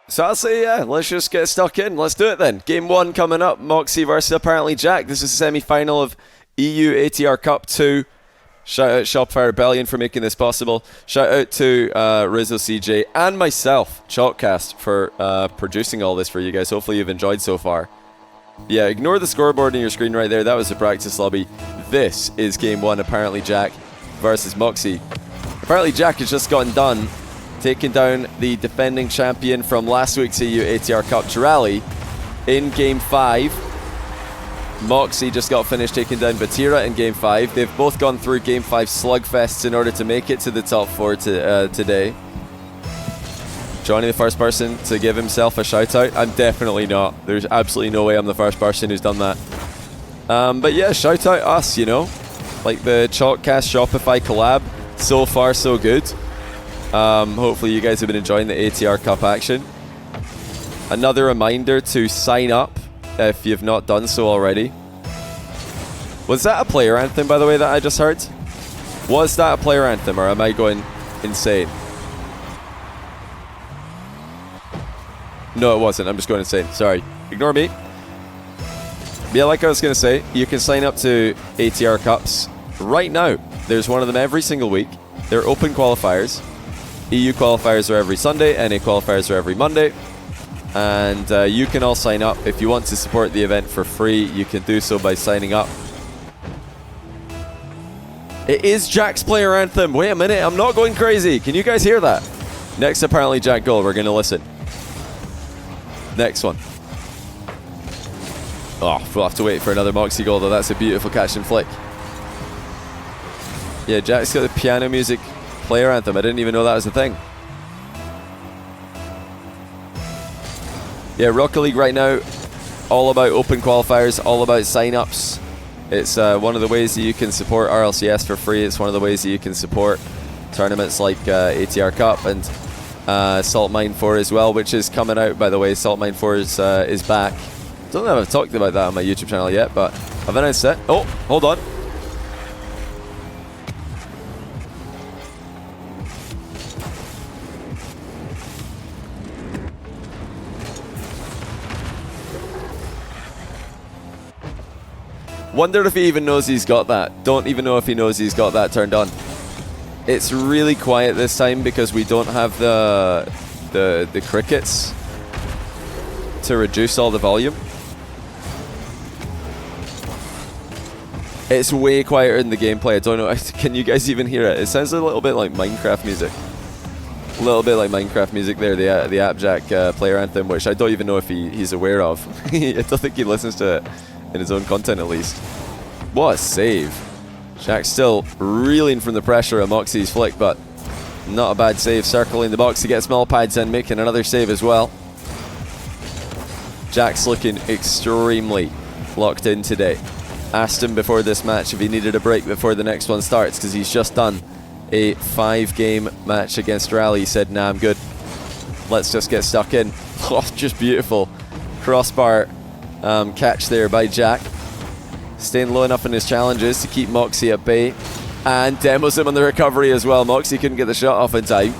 So I'll say, yeah, let's just get stuck in. Let's do it then. Game 1 coming up. Mawkzy versus apparently Jack. This is the semi-final of EU ATR Cup 2. Shout out Shopify Rebellion for making this possible. Shout out to Rizzo CJ and myself, Chalkcast, for producing all this for you guys. Hopefully you've enjoyed so far. Yeah, ignore the scoreboard on your screen right there. That was the practice lobby. This is Game 1, apparently Jack versus Mawkzy. Apparently Jack has just gotten done taking down the defending champion from last week's EU ATR Cup Rally in Game 5. Mawkzy just got finished taking down Batira in Game 5. They've both gone through Game 5 slugfests in order to make it to the top 4 today. Johnny, the first person to give himself a shout out. I'm definitely not. There's absolutely no way I'm the first person who's done that. But yeah, shout out us, you know. Like the Chalkcast Shopify collab. So far, so good. Hopefully you guys have been enjoying the ATR Cup action. Another reminder to sign up if you've not done so already. Was that a player anthem, by the way, that I just heard? Was that a player anthem, or am I going insane? No, it wasn't. I'm just going insane. Sorry. Ignore me. Yeah, like I was going to say, you can sign up to ATR Cups right now. There's one of them every single week. They're open qualifiers. EU qualifiers are every Sunday, NA qualifiers are every Monday. And you can all sign up. If you want to support the event for free, you can do so by signing up. It is Jack's player anthem. Wait a minute, I'm not going crazy. Can you guys hear that? Next, apparently Jack goal. We're going to listen. Next one. Oh, we'll have to wait for another Mawkzy goal, though. That's a beautiful catch and flick. Yeah, Jack's got the piano music player anthem. I didn't even know that was a thing. Yeah, Rocket League right now, all about open qualifiers, all about sign-ups. It's one of the ways that you can support RLCS for free. It's one of the ways that you can support tournaments like ATR Cup and Salt Mine 4 as well, which is coming out, by the way. Salt Mine 4 is back. Don't know if I've talked about that on my YouTube channel yet, but I've announced it. Oh, hold on. Wonder if he even knows he's got that. Don't even know if he knows he's got that turned on. It's really quiet this time because we don't have the crickets to reduce all the volume. It's way quieter in the gameplay. I don't know. Can you guys even hear it? It sounds a little bit like Minecraft music. A little bit like Minecraft music there, the AppJack player anthem, which I don't even know if he's aware of. I don't think he listens to it in his own content, at least. What a save. Jack's still reeling from the pressure of Mawkzy's flick, but not a bad save. Circling the box to get small pads and making another save as well. Jack's looking extremely locked in today. Asked him before this match if he needed a break before the next one starts, because he's just done a 5-game match against Rally. He said, nah, I'm good. Let's just get stuck in. Oh, just beautiful. Crossbar catch there by Jack. Staying low enough in his challenges to keep Mawkzy at bay. And demos him on the recovery as well. Mawkzy couldn't get the shot off in time.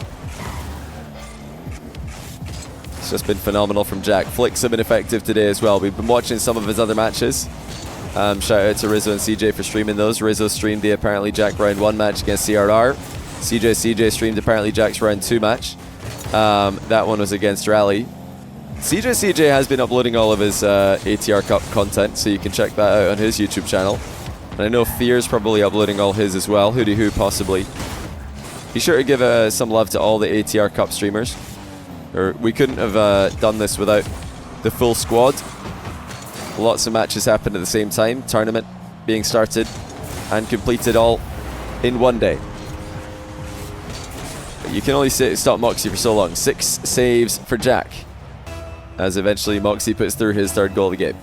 It's just been phenomenal from Jack. Flicks have been effective today as well. We've been watching some of his other matches. Shout out to Rizzo and CJ for streaming those. Rizzo streamed the apparently Jack round 1 match against CRR. CJ streamed apparently Jack's round 2 match. That one was against Rally. CJ has been uploading all of his ATR Cup content, so you can check that out on his YouTube channel. And I know Fear's probably uploading all his as well. Hootie Who possibly. Be sure to give some love to all the ATR Cup streamers. We couldn't have done this without the full squad. Lots of matches happened at the same time. Tournament being started and completed all in one day. But you can only stop Mawkzy for so long. 6 saves for Jack, as eventually Mawkzy puts through his 3rd goal of the game.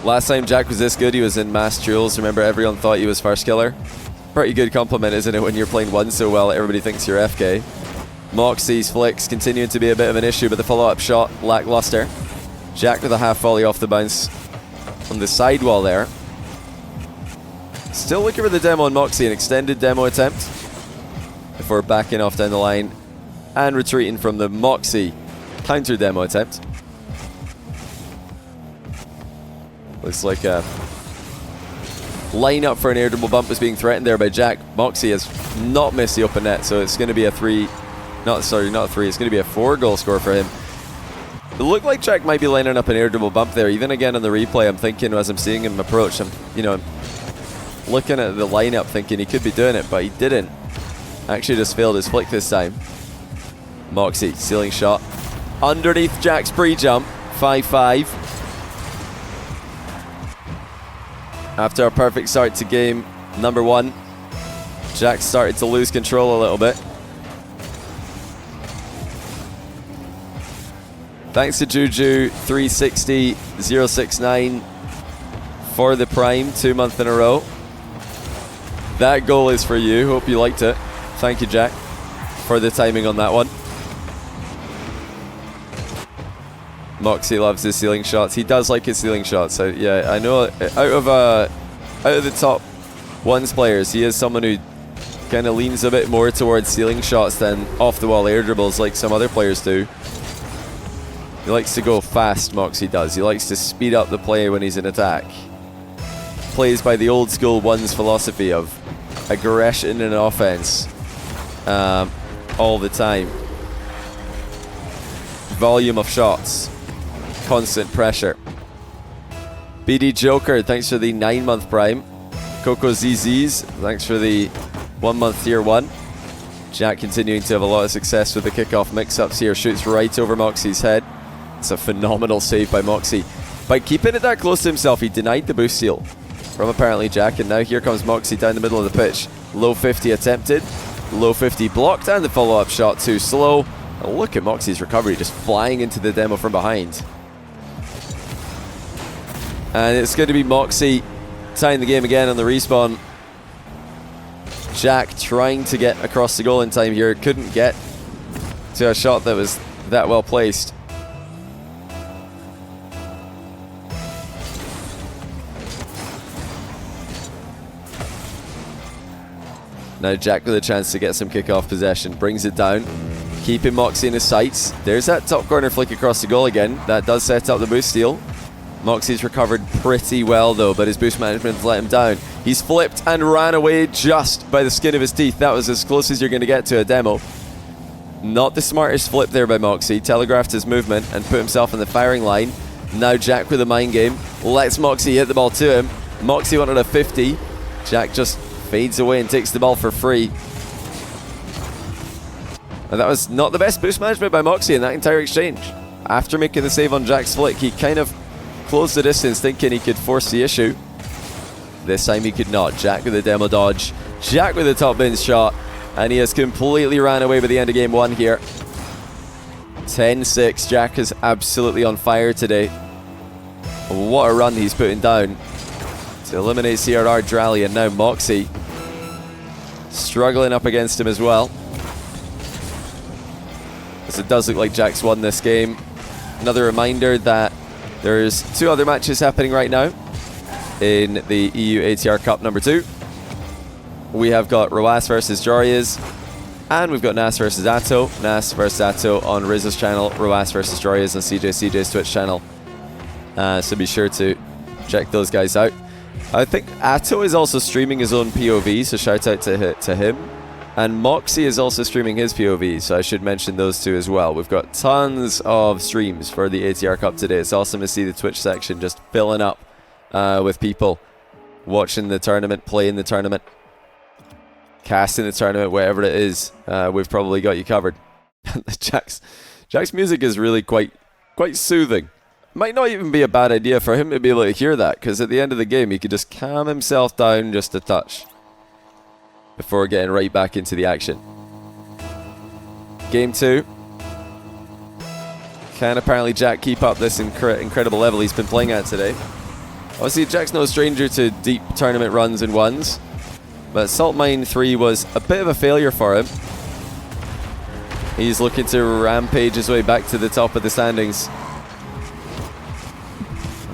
Last time Jack was this good, he was in Mass Duels. Remember, everyone thought he was first killer. Pretty good compliment, isn't it, when you're playing 1 so well, everybody thinks you're FK. Mawkzy's flicks continuing to be a bit of an issue, but the follow-up shot lackluster. Jack with a half volley off the bounce on the sidewall there. Still looking for the demo on Mawkzy, an extended demo attempt. before backing off down the line and retreating from the Mawkzy counter demo attempt. Looks like a line-up for an air dribble bump is being threatened there by Jack. Mawkzy has not missed the open net, so it's going to be a it's going to be a 4-goal score for him. It looked like Jack might be lining up an air dribble bump there. Even again on the replay, I'm thinking as I'm seeing him approach, I'm looking at the lineup thinking he could be doing it, but he didn't. Actually just failed his flick this time. Mawkzy, ceiling shot. Underneath Jack's pre-jump, 5-5. After a perfect start to game number 1, Jack started to lose control a little bit. Thanks to Juju360-069 for the Prime, 2 months in a row. That goal is for you. Hope you liked it. Thank you, Jack, for the timing on that one. Mawkzy loves his ceiling shots. He does like his ceiling shots. So yeah, I know out of the top ones players, he is someone who kind of leans a bit more towards ceiling shots than off the wall air dribbles like some other players do. He likes to go fast, Mawkzy does. He likes to speed up the play when he's in attack. Plays by the old school ones philosophy of aggression in offense all the time. Volume of shots. Constant pressure. BD Joker, thanks for the 9-month Prime. Coco ZZs, thanks for the 1-month tier 1. Jack continuing to have a lot of success with the kickoff mix-ups here. Shoots right over Mawkzy's head. It's a phenomenal save by Mawkzy. By keeping it that close to himself, he denied the boost steal from apparently Jack, and now here comes Mawkzy down the middle of the pitch. Low 50 attempted, low 50 blocked, and the follow-up shot too slow. And look at Mawkzy's recovery, just flying into the demo from behind. And it's going to be Mawkzy tying the game again on the respawn. Jack trying to get across the goal in time here, couldn't get to a shot that was that well placed. Now Jack with a chance to get some kickoff possession, brings it down, keeping Mawkzy in his sights. There's that top corner flick across the goal again. That does set up the boost steal. Mawkzy's recovered pretty well though, but his boost management let him down. He's flipped and ran away just by the skin of his teeth. That was as close as you're going to get to a demo. Not the smartest flip there by Mawkzy. Telegraphed his movement and put himself in the firing line. Now Jack with a mind game. Lets Mawkzy hit the ball to him. Mawkzy wanted a 50. Jack just fades away and takes the ball for free. And that was not the best boost management by Mawkzy in that entire exchange. After making the save on Jack's flick, he kind of closed the distance thinking he could force the issue. This time he could not. Jack with a demo dodge. Jack with a top bins shot. And he has completely ran away by the end of game 1 here. 10-6. Jack is absolutely on fire today. What a run he's putting down to eliminate CRR Drally, and now Mawkzy struggling up against him as well. As it does look like Jack's won this game. Another reminder that there's 2 other matches happening right now in the EU ATR Cup number 2. We have got Roas versus Jorias, and we've got Nas versus Atto. Nas versus Atto on Rizzo's channel, Roas versus Jorias on CJ's Twitch channel. So be sure to check those guys out. I think Atto is also streaming his own POV, so shout out to him. And Mawkzy is also streaming his POV, so I should mention those 2 as well. We've got tons of streams for the ATR Cup today. It's awesome to see the Twitch section just filling up with people watching the tournament, playing the tournament, casting the tournament, whatever it is. We've probably got you covered. Jack's music is really quite soothing. Might not even be a bad idea for him to be able to hear that, because at the end of the game he could just calm himself down just a touch before getting right back into the action. Game 2. Can apparently Jack keep up this incredible level he's been playing at today? Obviously Jack's no stranger to deep tournament runs and ones, but Salt Mine 3 was a bit of a failure for him. He's looking to rampage his way back to the top of the standings.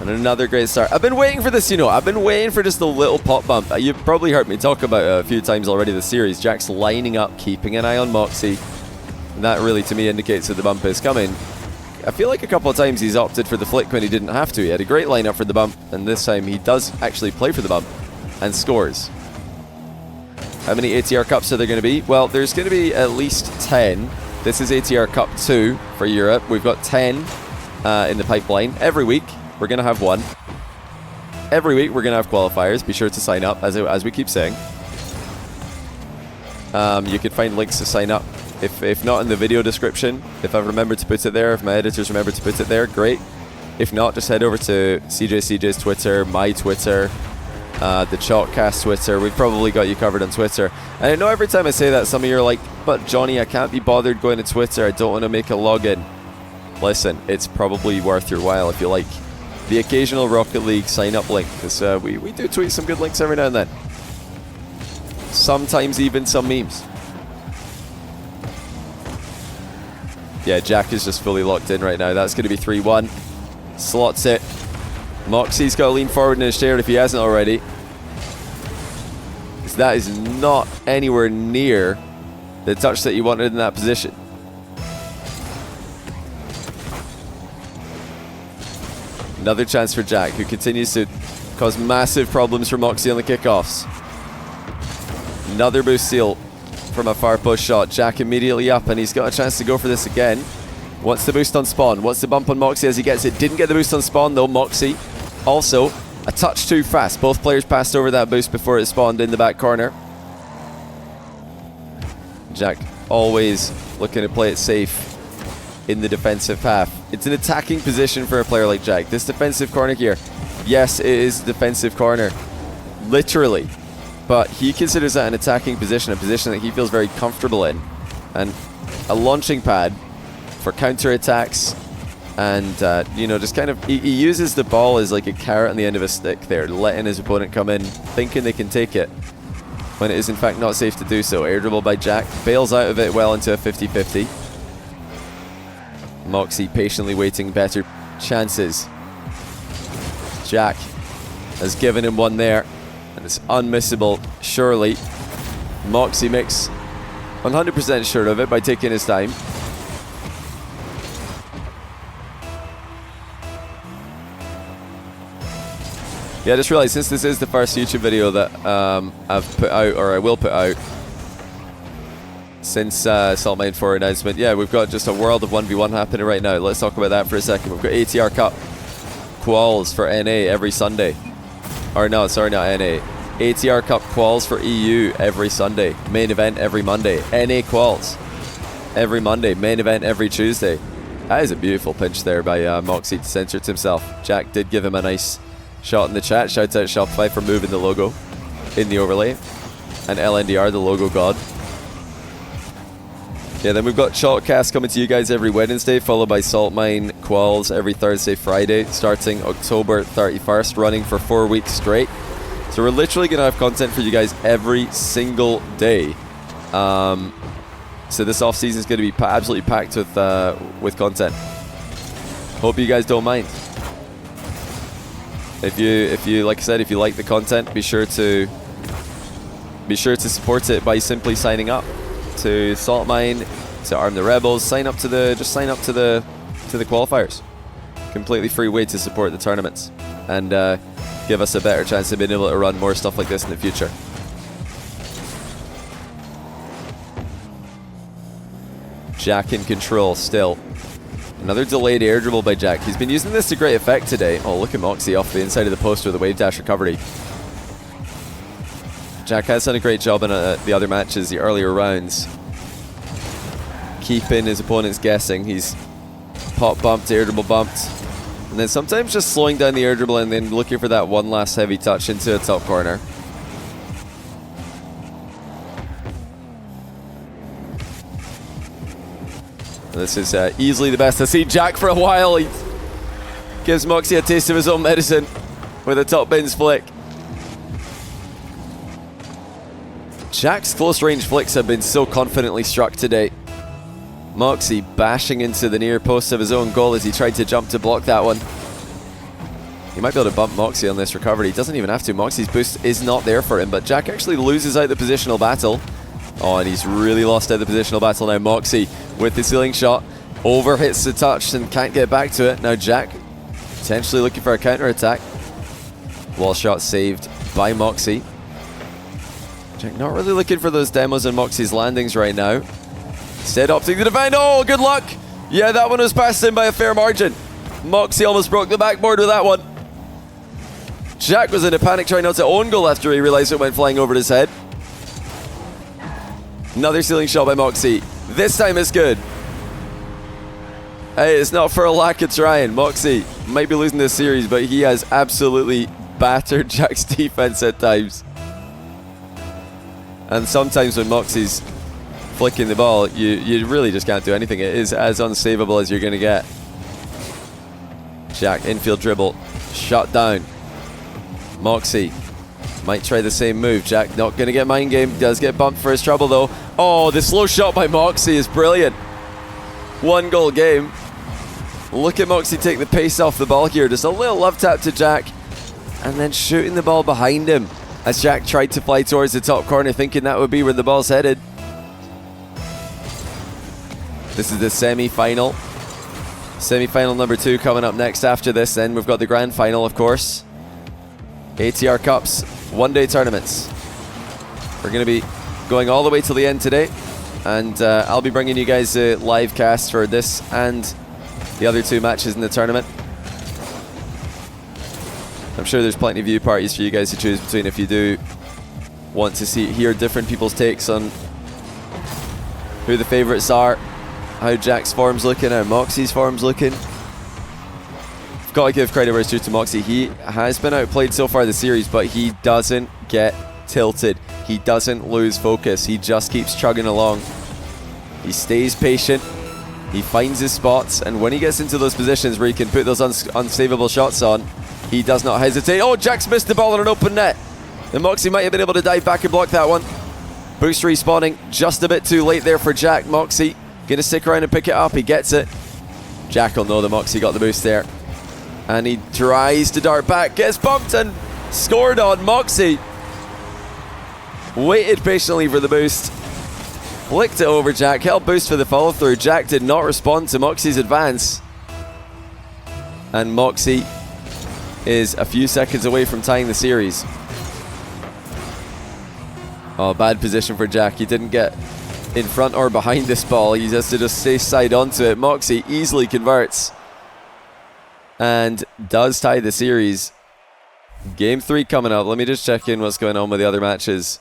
And another great start. I've been waiting for this, you know. I've been waiting for just a little pop bump. You've probably heard me talk about it a few times already this series. Jack's lining up, keeping an eye on Mawkzy. And that really, to me, indicates that the bump is coming. I feel like a couple of times he's opted for the flick when he didn't have to. He had a great lineup for the bump, and this time he does actually play for the bump and scores. How many ATR Cups are there going to be? Well, there's going to be at least 10. This is ATR Cup 2 for Europe. We've got 10 in the pipeline. Every week, we're going to have one. Every week, we're going to have qualifiers. Be sure to sign up, as we keep saying. You can find links to sign up. If not in the video description, if I've remembered to put it there, if my editors remember to put it there, great. If not, just head over to CJ's Twitter, my Twitter, the Chalkcast Twitter. We've probably got you covered on Twitter. And I know every time I say that, some of you are like, but Johnny, I can't be bothered going to Twitter. I don't want to make a login. Listen, it's probably worth your while if you like the occasional Rocket League sign-up link, because we do tweet some good links every now and then. Sometimes even some memes. Yeah, Jack is just fully locked in right now. That's going to be 3-1. Slots it. Mawkzy's got to lean forward in his chair if he hasn't already. Because that is not anywhere near the touch that you wanted in that position. Another chance for Jack, who continues to cause massive problems for Mawkzy on the kickoffs. Another boost seal from a far post shot. Jack immediately up, and he's got a chance to go for this again. Wants the boost on spawn. Wants the bump on Mawkzy as he gets it. Didn't get the boost on spawn though. Mawkzy also a touch too fast. Both players passed over that boost before it spawned in the back corner. Jack always looking to play it safe in the defensive half. It's an attacking position for a player like Jack. This defensive corner here, yes, it is defensive corner, literally. But he considers that an attacking position, a position that he feels very comfortable in. And a launching pad for counter-attacks. And, you know, just kind of, he uses the ball as like a carrot on the end of a stick there, letting his opponent come in, thinking they can take it, when it is in fact not safe to do so. Air dribble by Jack, bails out of it well into a 50-50. Mawkzy patiently waiting better chances. Jack has given him one there. And it's unmissable, surely. Mawkzy makes 100% sure of it by taking his time. Yeah, I just realized since this is the first YouTube video that I've put out, or I will put out, since Saltmine 4 announcement, yeah, we've got just a world of 1v1 happening right now. Let's talk about that for a second. We've got ATR Cup quals for NA every Sunday. Or no, sorry, not NA. ATR Cup quals for EU every Sunday. Main event every Monday. NA quals every Monday. Main event every Tuesday. That is a beautiful pinch there by Mawkzy to censor it himself. Jack did give him a nice shot in the chat. Shout out Shopify for moving the logo in the overlay. And LNDR, the logo god. Yeah, then we've got Chalkcast coming to you guys every Wednesday, followed by Saltmine quals every Thursday, Friday, starting October 31st, running for 4 weeks straight. So we're literally going to have content for you guys every single day. So this off season is going to be absolutely packed with content. Hope you guys don't mind. If you like I said, if you like the content, be sure to support it by simply signing up to Saltmine, to Arm the Rebels. Just sign up to the qualifiers. Completely free way to support the tournaments and give us a better chance of being able to run more stuff like this in the future. Jack in control still. Another delayed air dribble by Jack. He's been using this to great effect today. Oh, look at Mawkzy off the inside of the post with a wave dash recovery. Jack has done a great job in the other matches, the earlier rounds, keeping his opponents guessing. He's pop bumped, air dribble bumped, and then sometimes just slowing down the air dribble and then looking for that one last heavy touch into a top corner. This is easily the best I've seen Jack for a while. He gives Mawkzy a taste of his own medicine with a top bins flick. Jack's close range flicks have been so confidently struck today. Mawkzy bashing into the near post of his own goal as he tried to jump to block that one. He might be able to bump Mawkzy on this recovery. He doesn't even have to. Mawkzy's boost is not there for him, but Jack actually loses out the positional battle. Oh, and he's really lost out the positional battle now. Mawkzy with the ceiling shot. Over hits the touch and can't get back to it. Now Jack potentially looking for a counter attack. Wall shot saved by Mawkzy. Jack not really looking for those demos on Mawkzy's landings right now. Instead opting to defend. Oh, good luck. Yeah, that one was passed in by a fair margin. Mawkzy almost broke the backboard with that one. Jack was in a panic trying not to own goal after he realized it went flying over his head. Another ceiling shot by Mawkzy. This time it's good. Hey, it's not for a lack of trying. Mawkzy might be losing this series, but he has absolutely battered Jack's defense at times. And sometimes when Mawkzy's flicking the ball, you really just can't do anything. It is as unsavable as you're going to get. Jack, infield dribble, shot down. Mawkzy might try the same move. Jack not going to get mind game. Does get bumped for his trouble though. Oh, the slow shot by Mawkzy is brilliant. 1 goal game. Look at Mawkzy take the pace off the ball here. Just a little love tap to Jack. And then shooting the ball behind him as Jack tried to fly towards the top corner thinking that would be where the ball's headed. This is the semi-final. Semi-final number 2 coming up next after this. Then we've got the grand final, of course. ATR Cups, one-day tournaments. We're going to be going all the way till the end today. And I'll be bringing you guys a live cast for this and the other 2 matches in the tournament. I'm sure there's plenty of view parties for you guys to choose between if you do want to hear different people's takes on who the favourites are, how Jack's form's looking, how Mawkzy's form's looking. Got to give credit where it's due to Mawkzy. He has been outplayed so far this series, but he doesn't get tilted. He doesn't lose focus. He just keeps chugging along. He stays patient. He finds his spots, and when he gets into those positions where he can put those unsavable shots on, he does not hesitate. Oh, Jack's missed the ball on an open net. And Mawkzy might have been able to dive back and block that one. Boost respawning just a bit too late there for Jack. Mawkzy going to stick around and pick it up. He gets it. Jack will know that Mawkzy got the boost there. And he tries to dart back, gets bumped and scored on. Mawkzy waited patiently for the boost, flicked it over Jack, held boost for the follow through. Jack did not respond to Mawkzy's advance, and Mawkzy is a few seconds away from tying the series. Oh, bad position for Jack. He didn't get in front or behind this ball. He has to just stay side onto it. Mawkzy easily converts and does tie the series. Game 3 coming up. Let me just check in what's going on with the other matches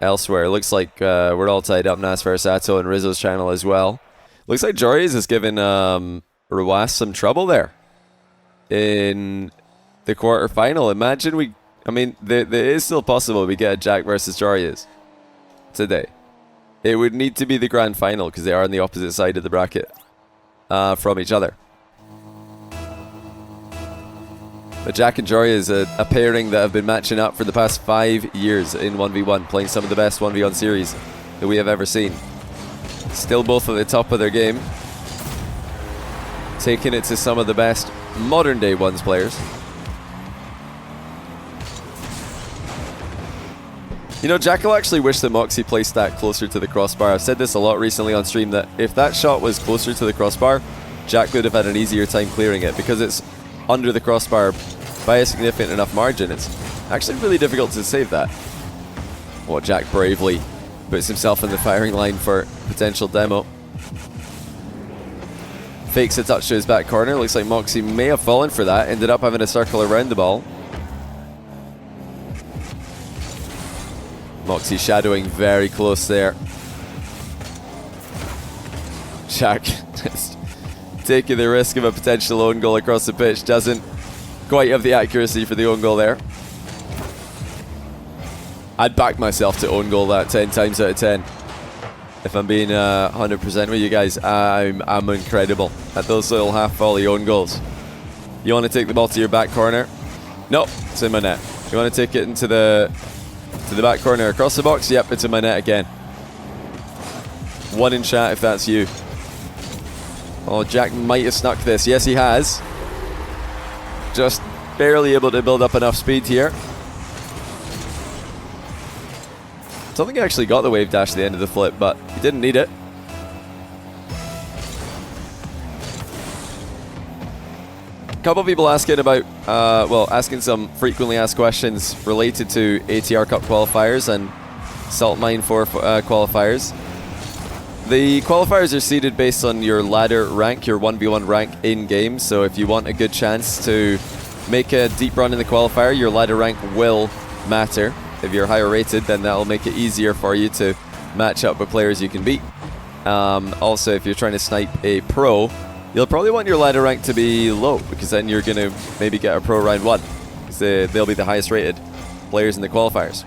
elsewhere. Looks like we're all tied up. Nas versus Sato and Rizzo's channel as well. Looks like Jory's has given Ruas some trouble there in the quarterfinal. Imagine I mean, there is still possible we get a Jack versus Jory's today. It would need to be the grand final because they are on the opposite side of the bracket from each other. But Jack and Jory is a pairing that have been matching up for the past 5 years in 1v1, playing some of the best 1v1 series that we have ever seen. Still both at the top of their game, taking it to some of the best modern day ones players. You know, Jack will actually wish that Mawkzy placed that closer to the crossbar. I've said this a lot recently on stream, that if that shot was closer to the crossbar, Jack would have had an easier time clearing it, because it's under the crossbar by a significant enough margin. It's actually really difficult to save that. Well, Jack bravely puts himself in the firing line for potential demo. Fakes a touch to his back corner. Looks like Mawkzy may have fallen for that. Ended up having a circle around the ball. Mawkzy shadowing very close there. Jack just taking the risk of a potential own goal across the pitch. Doesn't quite have the accuracy for the own goal there. I'd back myself to own goal that 10 times out of 10. If I'm being 100% with you guys, I'm incredible at those little half volley own goals. You want to take the ball to your back corner? Nope, it's in my net. You want to take it into the back corner across the box? Yep, it's in my net again. One in chat if that's you. Oh, Jack might have snuck this. Yes, he has. Just barely able to build up enough speed here. I don't think he actually got the wave dash at the end of the flip, but he didn't need it. A couple people asking about, asking some frequently asked questions related to ATR Cup qualifiers and Salt Mine 4 qualifiers. The qualifiers are seeded based on your ladder rank, your 1v1 rank in-game, so if you want a good chance to make a deep run in the qualifier, your ladder rank will matter. If you're higher rated, then that'll make it easier for you to match up with players you can beat. Also, if you're trying to snipe a pro, you'll probably want your ladder rank to be low, because then you're going to maybe get a pro round 1, because they'll be the highest rated players in the qualifiers.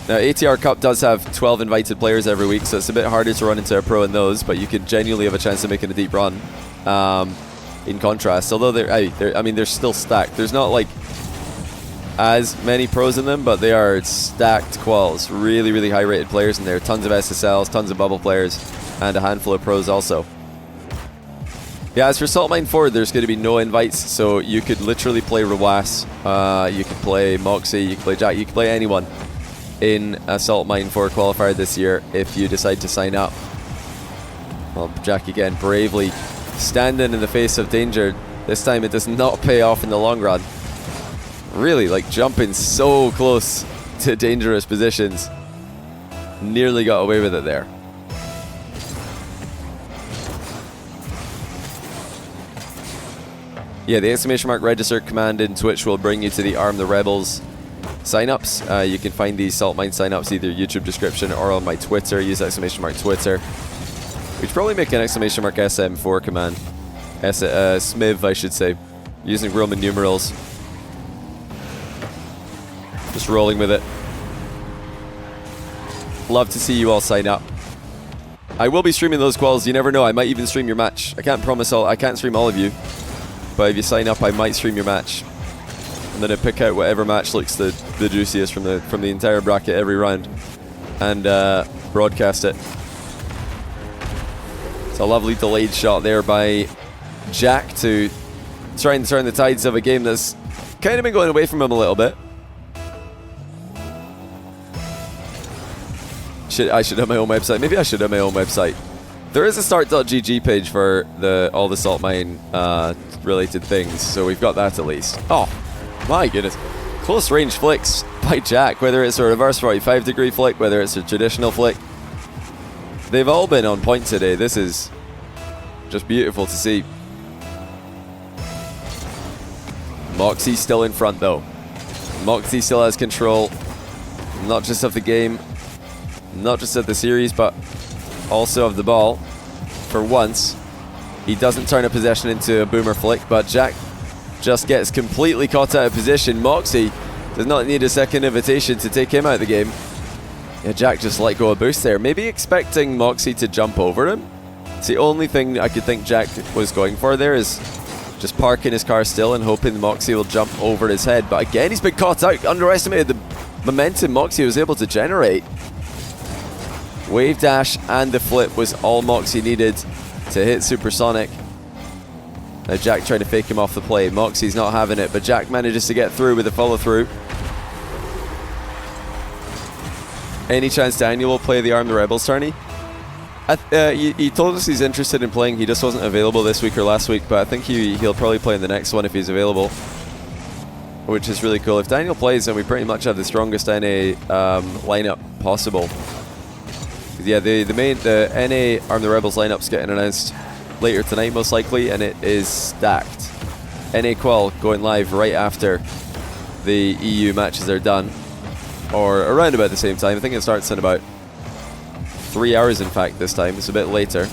Now, ATR Cup does have 12 invited players every week, so it's a bit harder to run into a pro in those, but you could genuinely have a chance of making a deep run. In contrast, although they're still stacked. There's not like as many pros in them, but they are stacked quals. Really, really high rated players in there. Tons of SSLs, tons of bubble players, and a handful of pros also. Yeah, as for Salt Mine 4, there's going to be no invites, so you could literally play Rawas, you could play Mawkzy, you could play Jack, you could play anyone in a Salt Mine 4 qualifier this year if you decide to sign up. Well, Jack again bravely standing in the face of danger. This time it does not pay off in the long run. Really, like, jumping so close to dangerous positions. Nearly got away with it there. Yeah, the exclamation mark register command in Twitch will bring you to the Arm the Rebels signups. You can find these Salt Mine signups either YouTube description or on my Twitter. Use exclamation mark Twitter. We should probably make an exclamation mark SM4 command. SMIV, I should say. Using Roman numerals. Just rolling with it. Love to see you all sign up. I will be streaming those quals. You never know. I might even stream your match. I can't promise I can't stream all of you. But if you sign up, I might stream your match. And then I pick out whatever match looks the juiciest from the entire bracket every round. And broadcast it. It's a lovely delayed shot there by Jack to try and turn the tides of a game that's kind of been going away from him a little bit. I should have my own website. Maybe I should have my own website. There is a start.gg page for all the Salt Mine related things, so we've got that at least. Oh, my goodness. Close range flicks by Jack, whether it's a reverse 45 degree flick, whether it's a traditional flick. They've all been on point today. This is just beautiful to see. Mawkzy still in front though. Mawkzy still has control, not just of the game, not just of the series, but also of the ball. For once, he doesn't turn a possession into a boomer flick, but Jack just gets completely caught out of position. Mawkzy does not need a second invitation to take him out of the game. Yeah, Jack just let go of boost there. Maybe expecting Mawkzy to jump over him. It's the only thing I could think Jack was going for there, is just parking his car still and hoping Mawkzy will jump over his head. But again, he's been caught out. Underestimated the momentum Mawkzy was able to generate. Wave dash and the flip was all Mawkzy needed to hit supersonic. Now Jack trying to fake him off the play. Mawkzy's not having it, but Jack manages to get through with a follow through. Any chance Daniel will play the Arm the Rebels tourney? He told us he's interested in playing. He just wasn't available this week or last week, but I think he'll probably play in the next one if he's available, which is really cool. If Daniel plays, then we pretty much have the strongest NA lineup possible. Yeah, the NA Arm the Rebels lineup's getting announced later tonight most likely, and it is stacked. NA Qual going live right after the EU matches are done, or around about the same time. I think it starts in about 3 hours in fact this time. It's a bit later.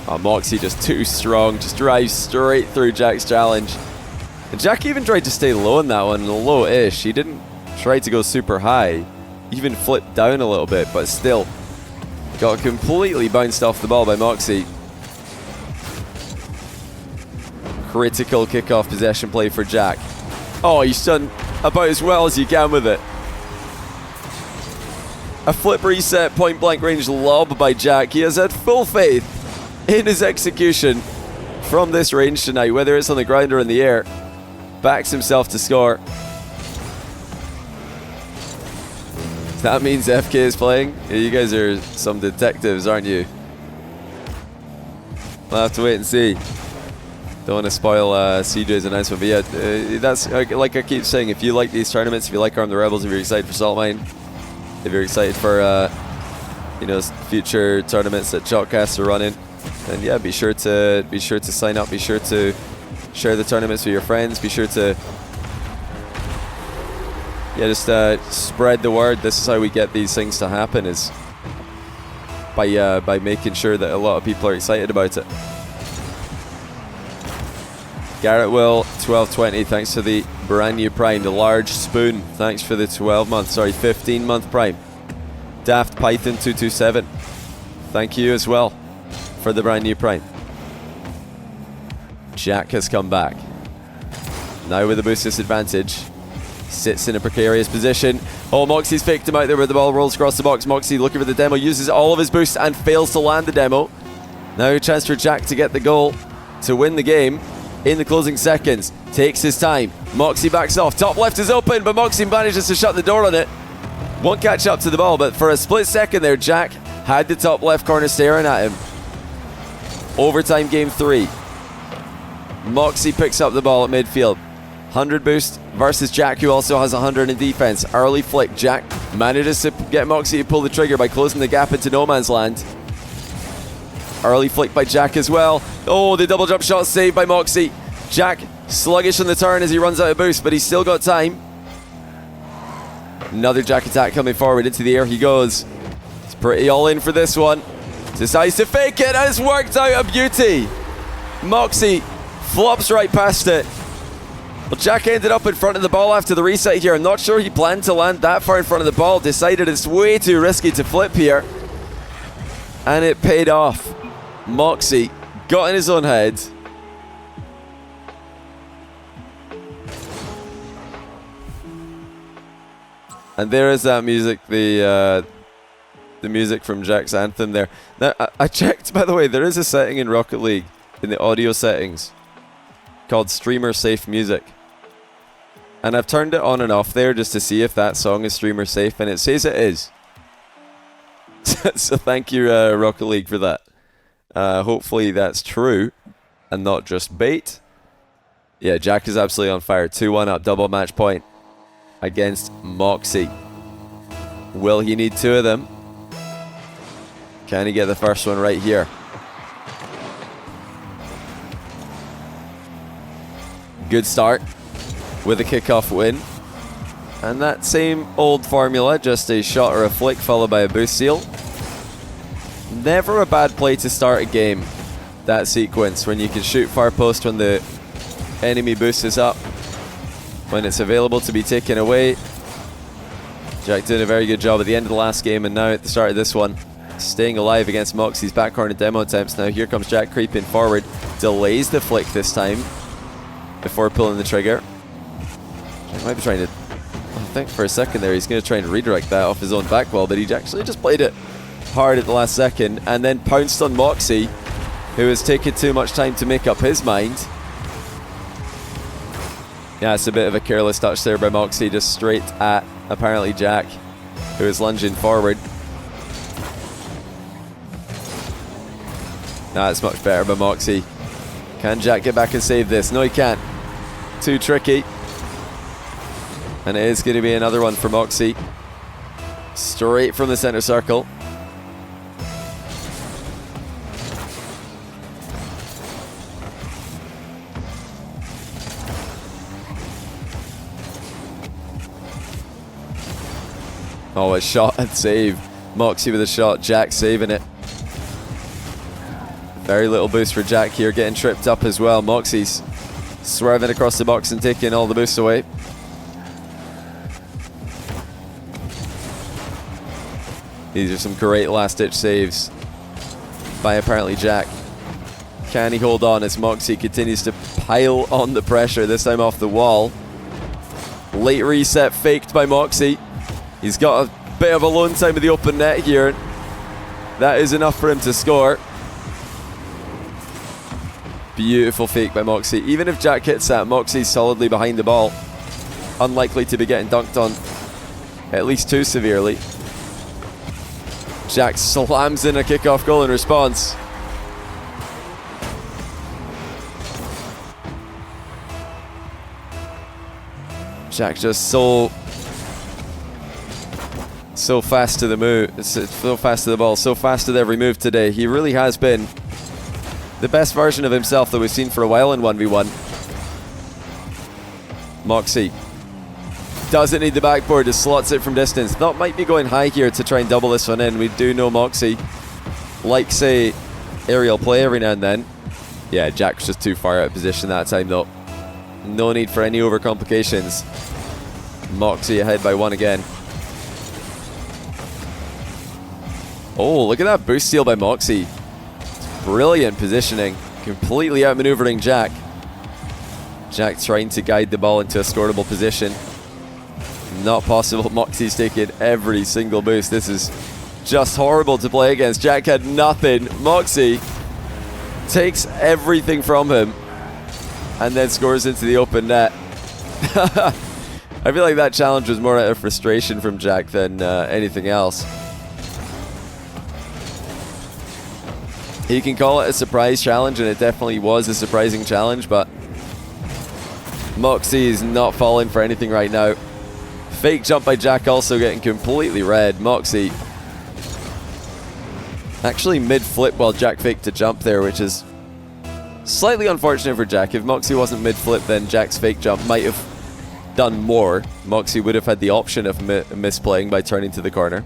Oh, Mawkzy just too strong, just drives straight through Jack's challenge. And Jack even tried to stay low in that one, low-ish. He didn't try to go super high. Even flipped down a little bit, but still got completely bounced off the ball by Mawkzy. Critical kickoff possession play for Jack. Oh, he's done about as well as you can with it. A flip reset point blank range lob by Jack. He has had full faith in his execution from this range tonight, whether it's on the ground or in the air. Backs himself to score. That means FK is playing. Yeah, you guys are some detectives, aren't you? We'll have to wait and see. Don't want to spoil CJ's announcement, but yeah, that's like I keep saying. If you like these tournaments, if you like Arm the Rebels, if you're excited for Saltmine, if you're excited for future tournaments that Chalkcasts are running, then yeah, be sure to sign up. Be sure to share the tournaments with your friends. Be sure to just spread the word. This is how we get these things to happen, is by making sure that a lot of people are excited about it. Garrett Will 1220, thanks for the brand new Prime. The Large Spoon, thanks for the 15-month Prime. Daft Python 227, thank you as well for the brand new Prime. Jack has come back. Now with a boost disadvantage. Sits in a precarious position. Oh, Mawkzy's faked him out there where the ball rolls across the box. Mawkzy looking for the demo, uses all of his boost and fails to land the demo. Now a chance for Jack to get the goal to win the game in the closing seconds. Takes his time. Mawkzy backs off. Top left is open, but Mawkzy manages to shut the door on it. Won't catch up to the ball, but for a split second there, Jack had the top left corner staring at him. Overtime game 3. Mawkzy picks up the ball at midfield. 100 boost versus Jack, who also has 100 in defense. Early flick. Jack manages to get Mawkzy to pull the trigger by closing the gap into no man's land. Early flick by Jack as well. Oh, the double jump shot saved by Mawkzy. Jack sluggish on the turn as he runs out of boost, but he's still got time. Another Jack attack coming forward. Into the air he goes. He's pretty all in for this one. Decides to fake it, and it's worked out a beauty. Mawkzy flops right past it. Well, Jack ended up in front of the ball after the reset here. I'm not sure he planned to land that far in front of the ball. Decided it's way too risky to flip here. And it paid off. Mawkzy got in his own head. And there is that music, the music from Jack's anthem there. Now, I checked, by the way, there is a setting in Rocket League, in the audio settings, called Streamer Safe Music. And I've turned it on and off there just to see if that song is streamer safe, and it says it is. So thank you, Rocket League, for that. Hopefully that's true and not just bait. Yeah, Jack is absolutely on fire. 2-1 up, double match point against Mawkzy. Will he need 2 of them? Can he get the first one right here? Good start with a kickoff win. And that same old formula, just a shot or a flick followed by a boost seal. Never a bad play to start a game, that sequence, when you can shoot far post when the enemy boost is up, when it's available to be taken away. Jack doing a very good job at the end of the last game, and now at the start of this one, staying alive against Mawkzy's back corner demo attempts. Now here comes Jack creeping forward, delays the flick this time before pulling the trigger. Jack might be trying to, I think for a second there he's going to try and redirect that off his own back wall, but he actually just played it hard at the last second and then pounced on Mawkzy, who has taken too much time to make up his mind. Yeah, it's a bit of a careless touch there by Mawkzy, just straight at apparently Jack, who is lunging forward. It's much better by Mawkzy. Can Jack get back and save this? No, he can't. Too tricky. And it is going to be another one for Mawkzy. Straight from the center circle. Oh, a shot and save. Mawkzy with a shot, Jack saving it. Very little boost for Jack here, getting tripped up as well. Mawkzy's swerving across the box and taking all the boost away. These are some great last-ditch saves by apparently Jack. Can he hold on as Mawkzy continues to pile on the pressure, this time off the wall. Late reset faked by Mawkzy. He's got a bit of alone time with the open net here. That is enough for him to score. Beautiful fake by Mawkzy. Even if Jack hits that, Mawkzy's solidly behind the ball. Unlikely to be getting dunked on at least too severely. Jack slams in a kickoff goal in response. Jack just so fast to the move, so fast to the ball, so fast with every move today. He really has been the best version of himself that we've seen for a while in 1v1. Mawkzy doesn't need the backboard, just slots it from distance. Thought might be going high here to try and double this one in. We do know Mawkzy likes a aerial play every now and then. Yeah, Jack was just too far out of position that time though. No need for any overcomplications. Mawkzy ahead by 1 again. Oh, look at that boost steal by Mawkzy. Brilliant positioning. Completely outmaneuvering Jack. Jack trying to guide the ball into a scoreable position. Not possible. Mawkzy's taking every single boost. This is just horrible to play against. Jack had nothing. Mawkzy takes everything from him and then scores into the open net. I feel like that challenge was more out of frustration from Jack than anything else. You can call it a surprise challenge, and it definitely was a surprising challenge, but Mawkzy is not falling for anything right now. Fake jump by Jack also getting completely red. Mawkzy actually mid-flip while Jack faked to jump there, which is slightly unfortunate for Jack. If Mawkzy wasn't mid-flip, then Jack's fake jump might have done more. Mawkzy would have had the option of misplaying by turning to the corner.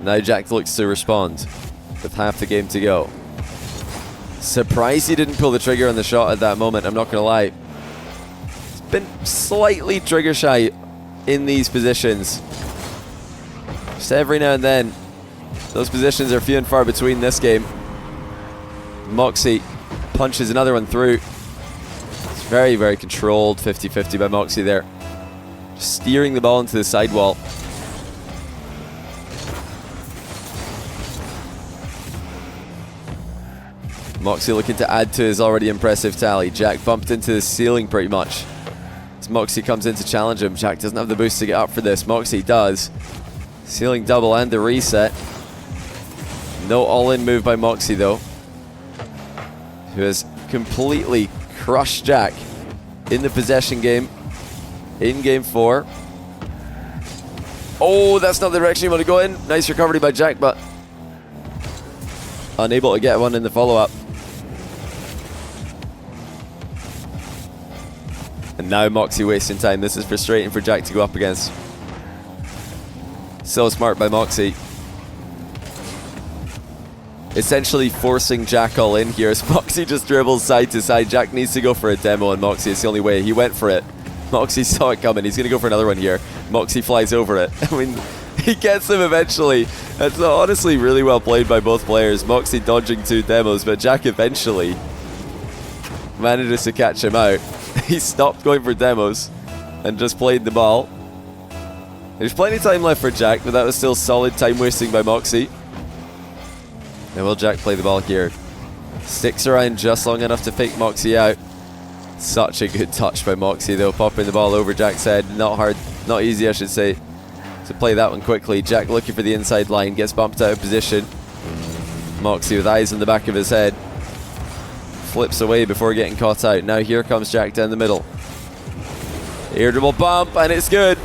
Now Jack looks to respond with half the game to go. Surprised he didn't pull the trigger on the shot at that moment, I'm not going to lie. He's been slightly trigger shy in these positions. Just every now and then. Those positions are few and far between this game. Mawkzy punches another one through. It's very, very controlled 50-50 by Mawkzy there. Just steering the ball into the sidewall. Mawkzy looking to add to his already impressive tally. Jack bumped into the ceiling pretty much. As Mawkzy comes in to challenge him, Jack doesn't have the boost to get up for this. Mawkzy does. Ceiling double and the reset. No all-in move by Mawkzy though, who has completely crushed Jack in the possession game in game 4. Oh, that's not the direction you want to go in. Nice recovery by Jack, but unable to get one in the follow-up. And now Mawkzy wasting time. This is frustrating for Jack to go up against. So smart by Mawkzy. Essentially forcing Jack all in here as Mawkzy just dribbles side to side. Jack needs to go for a demo on Mawkzy. It's the only way. He went for it. Mawkzy saw it coming. He's going to go for another one here. Mawkzy flies over it. I mean, he gets him eventually. That's honestly really well played by both players. Mawkzy dodging 2 demos, but Jack eventually manages to catch him out. He stopped going for demos and just played the ball. There's plenty of time left for Jack, but that was still solid time wasting by Mawkzy. Now will Jack play the ball here? Sticks around just long enough to fake Mawkzy out. Such a good touch by Mawkzy though, popping the ball over Jack's head. Not hard, not easy I should say, to play that one quickly. Jack looking for the inside line, gets bumped out of position. Mawkzy with eyes on the back of his head. Flips away before getting caught out. Now here comes Jack down the middle. Air dribble bump, and it's good.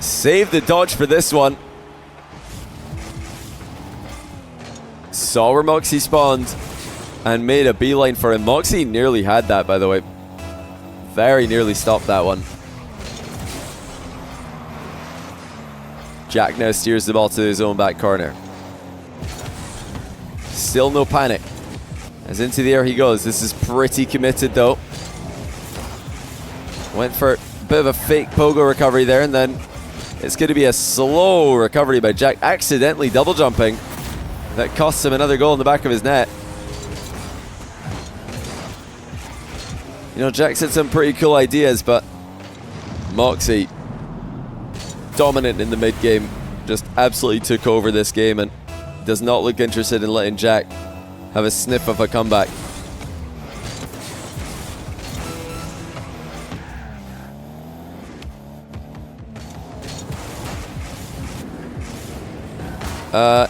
Save the dodge for this one. Saw where Mawkzy spawned and made a beeline for him. Mawkzy nearly had that, by the way. Very nearly stopped that one. Jack now steers the ball to his own back corner. Still no panic. As into the air he goes. This is pretty committed though. Went for a bit of a fake pogo recovery there, and then it's going to be a slow recovery by Jack, accidentally double jumping. That costs him another goal in the back of his net. You know, Jack's had some pretty cool ideas, but Mawkzy, dominant in the mid-game, just absolutely took over this game and does not look interested in letting Jack have a sniff of a comeback.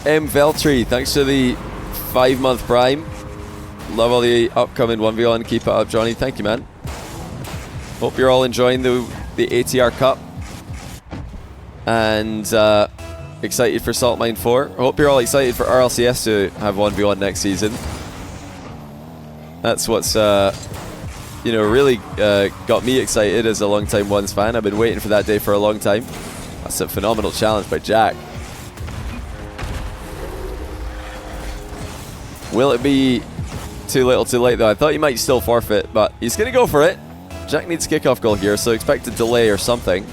M. Veltri, thanks for the 5-month Prime. Love all the upcoming 1v1. Keep it up, Johnny. Thank you, man. Hope you're all enjoying the ATR Cup. And excited for Salt Mine 4. Hope you're all excited for RLCS to have 1v1 next season. That's what's really got me excited as a long-time Ones fan. I've been waiting for that day for a long time. That's a phenomenal challenge by Jack. Will it be too little too late though? I thought he might still forfeit, but he's going to go for it. Jack needs a kickoff goal here, so expect a delay or something.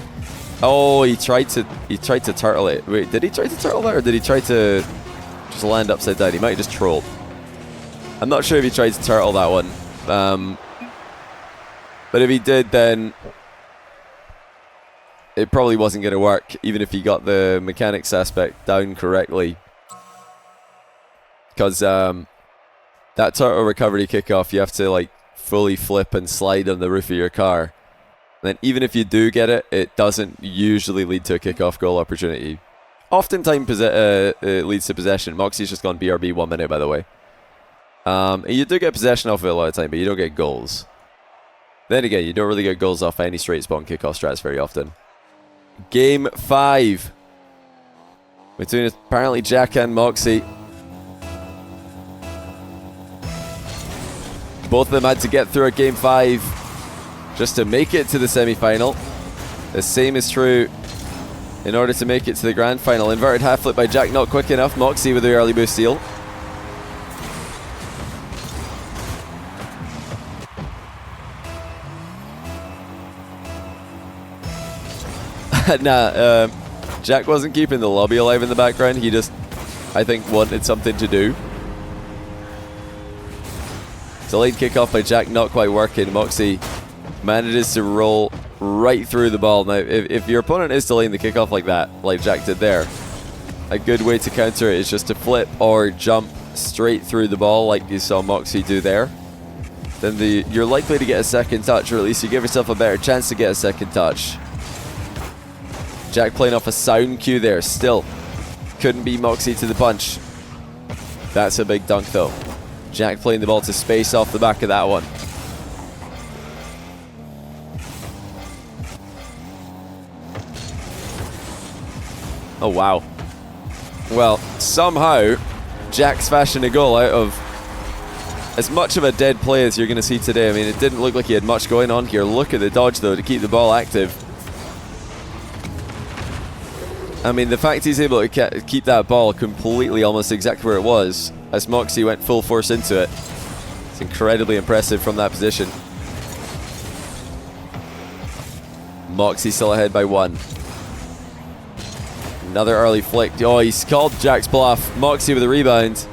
Oh, he tried to turtle it. Wait, did he try to turtle that, or did he try to just land upside down? He might have just trolled. I'm not sure if he tried to turtle that one. But if he did, then it probably wasn't going to work, even if he got the mechanics aspect down correctly. Because that turtle recovery kickoff, you have to like fully flip and slide on the roof of your car. And then even if you do get it, it doesn't usually lead to a kickoff goal opportunity. Oftentimes it leads to possession. Mawkzy's just gone BRB 1 minute, by the way. You do get possession off it a lot of the time, but you don't get goals. Then again, you don't really get goals off any straight spawn kickoff strats very often. Game 5 between apparently Jack and Mawkzy. Both of them had to get through a Game 5 just to make it to the semi-final. The same is true in order to make it to the grand final. Inverted half flip by Jack, not quick enough. Mawkzy with the early boost steal. Nah, Jack wasn't keeping the lobby alive in the background. He just, I think, wanted something to do. Delayed kickoff by Jack, not quite working. Mawkzy manages to roll right through the ball. Now, if your opponent is delaying the kickoff like that, like Jack did there, a good way to counter it is just to flip or jump straight through the ball like you saw Mawkzy do there. Then you're likely to get a second touch, or at least you give yourself a better chance to get a second touch. Jack playing off a sound cue there. Still couldn't beat Mawkzy to the punch. That's a big dunk though. Jack playing the ball to space off the back of that one. Oh wow. Well, somehow Jack's fashioned a goal out of as much of a dead play as you're going to see today. I mean, it didn't look like he had much going on here. Look at the dodge though to keep the ball active. I mean, the fact he's able to keep that ball completely almost exactly where it was as Mawkzy went full force into it, it's incredibly impressive from that position. Mawkzy still ahead by 1. Another early flick. Oh, he's called Jack's bluff. Mawkzy with a rebound.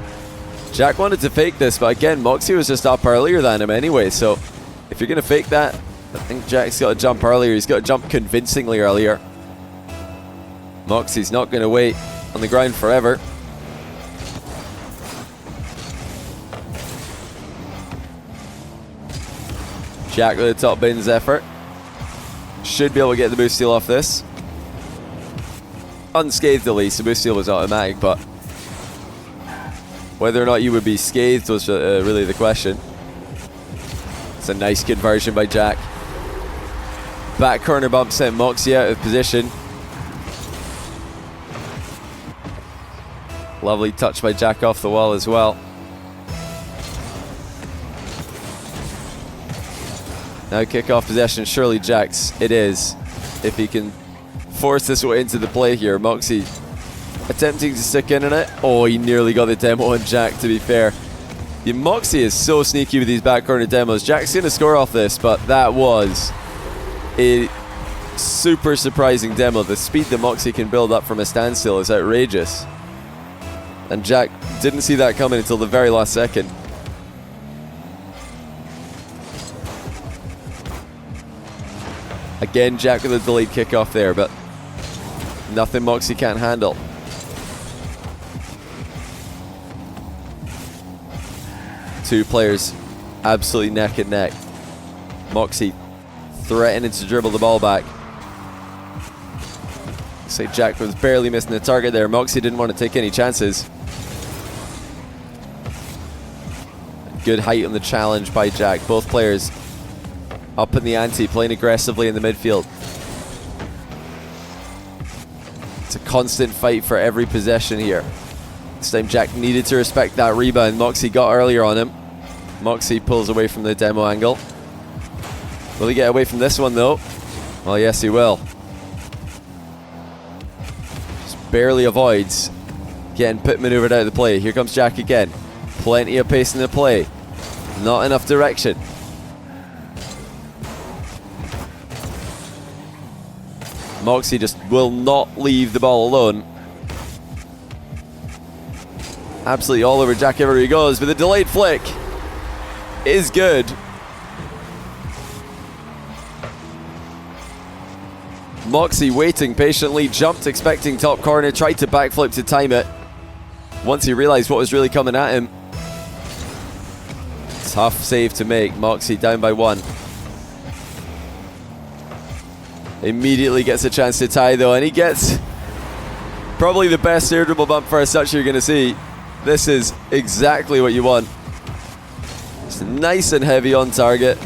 Jack wanted to fake this, but again, Mawkzy was just up earlier than him anyway, so if you're going to fake that, I think Jack's got to jump earlier. He's got to jump convincingly earlier. Mawkzy's not going to wait on the ground forever. Jack with a top bins effort. Should be able to get the boost steal off this. Unscathed at least. The boost steal was automatic, but whether or not you would be scathed was really the question. It's a nice conversion by Jack. Back corner bump sent Mawkzy out of position. Lovely touch by Jack off the wall as well. Now kickoff possession, surely Jack's. It is. If he can force this way into the play here. Mawkzy attempting to stick in on it. Oh, he nearly got the demo on Jack, to be fair. Mawkzy is so sneaky with these back corner demos. Jack's going to score off this, but that was a super surprising demo. The speed that Mawkzy can build up from a standstill is outrageous. And Jack didn't see that coming until the very last second. Again, Jack with a delayed kickoff there, but nothing Mawkzy can't handle. Two players absolutely neck and neck. Mawkzy threatening to dribble the ball back. Looks like Jack was barely missing the target there. Mawkzy didn't want to take any chances. Good height on the challenge by Jack. Both players up in the ante, playing aggressively in the midfield. It's a constant fight for every possession here. This time Jack needed to respect that rebound. Mawkzy got earlier on him. Mawkzy pulls away from the demo angle. Will he get away from this one though? Well, yes he will. Just barely avoids getting pit maneuvered out of the play. Here comes Jack again. Plenty of pace in the play. Not enough direction. Mawkzy just will not leave the ball alone. Absolutely all over Jack everywhere he goes, but the delayed flick is good. Mawkzy waiting patiently, jumped expecting top corner, tried to backflip to time it. Once he realized what was really coming at him. Tough save to make. Mawkzy down by 1. Immediately gets a chance to tie though, and he gets probably the best air dribble bump for a touch you're going to see. This is exactly what you want. It's nice and heavy on target.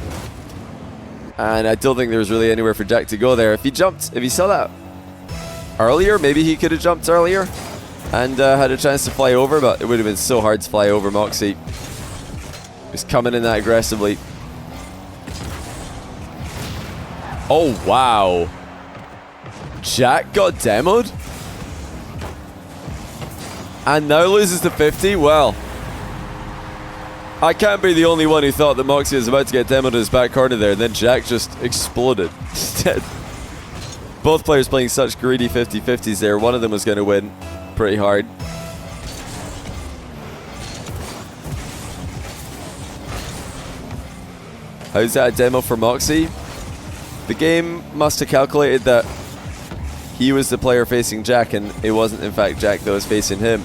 And I don't think there was really anywhere for Jack to go there. If he saw that earlier, maybe he could have jumped earlier and had a chance to fly over, but it would have been so hard to fly over Mawkzy. Just coming in that aggressively. Oh, wow. Jack got demoed? And now loses to 50? Well, I can't be the only one who thought that Mawkzy was about to get demoed in his back corner there, and then Jack just exploded. Both players playing such greedy 50-50s there. One of them was going to win pretty hard. How's that a demo for Mawkzy? The game must have calculated that he was the player facing Jack, and it wasn't in fact Jack that was facing him.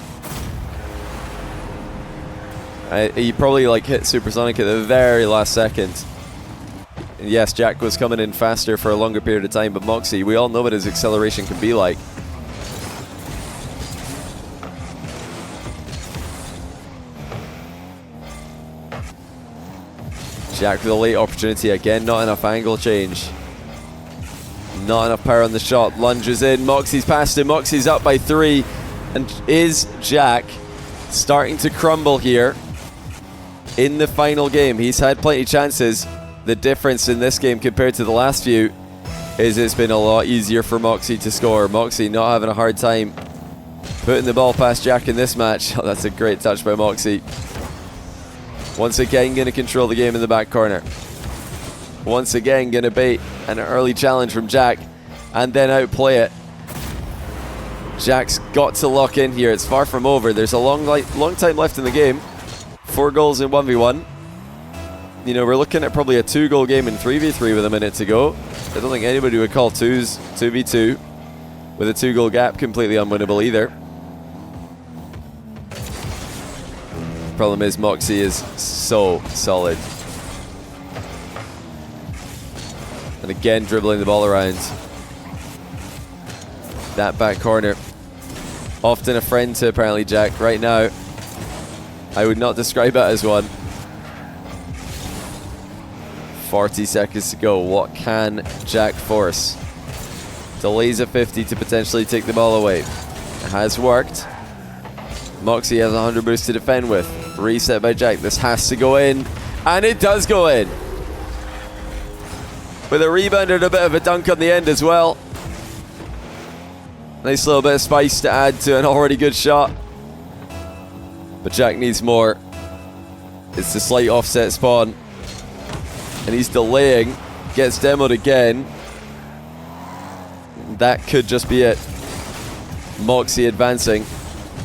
He probably hit supersonic at the very last second. And yes, Jack was coming in faster for a longer period of time, but Mawkzy, we all know what his acceleration can be like. Jack with a late opportunity again, not enough angle change. Not enough power on the shot, lunges in, Mawkzy's past him, Mawkzy's up by 3. And is Jack starting to crumble here in the final game? He's had plenty of chances. The difference in this game compared to the last few is it's been a lot easier for Mawkzy to score. Mawkzy not having a hard time putting the ball past Jack in this match. Oh, that's a great touch by Mawkzy. Once again going to control the game in the back corner. Once again going to bait an early challenge from Jack and then outplay it. Jack's got to lock in here. It's far from over. There's a long time left in the game. 4 goals in 1v1. You know, we're looking at probably a 2-goal game in 3v3 with a minute to go. I don't think anybody would call 2s 2v2 with a 2-goal gap completely unwinnable either. Problem is Mawkzy is so solid. And again dribbling the ball around. That back corner. Often a friend to apparently Jack. Right now, I would not describe it as one. 40 seconds to go. What can Jack force? Delays a 50 to potentially take the ball away. It has worked. Mawkzy has 100 boost to defend with. Reset by Jack. This has to go in. And it does go in. With a rebound and a bit of a dunk on the end as well. Nice little bit of spice to add to an already good shot. But Jack needs more. It's the slight offset spawn. And he's delaying. Gets demoed again. That could just be it. Mawkzy advancing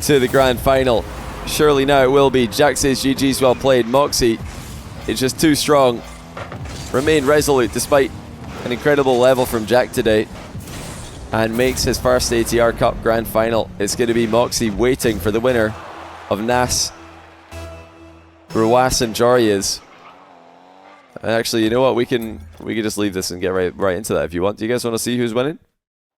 to the grand final. Surely now it will be. Jack says GG's well played. Mawkzy is just too strong. Remained resolute despite an incredible level from Jack today. And makes his first ATR Cup grand final. It's going to be Mawkzy waiting for the winner of NAS Ruas and Jory is. Actually, you know what? We can just leave this and get right into that if you want. Do you guys want to see who's winning?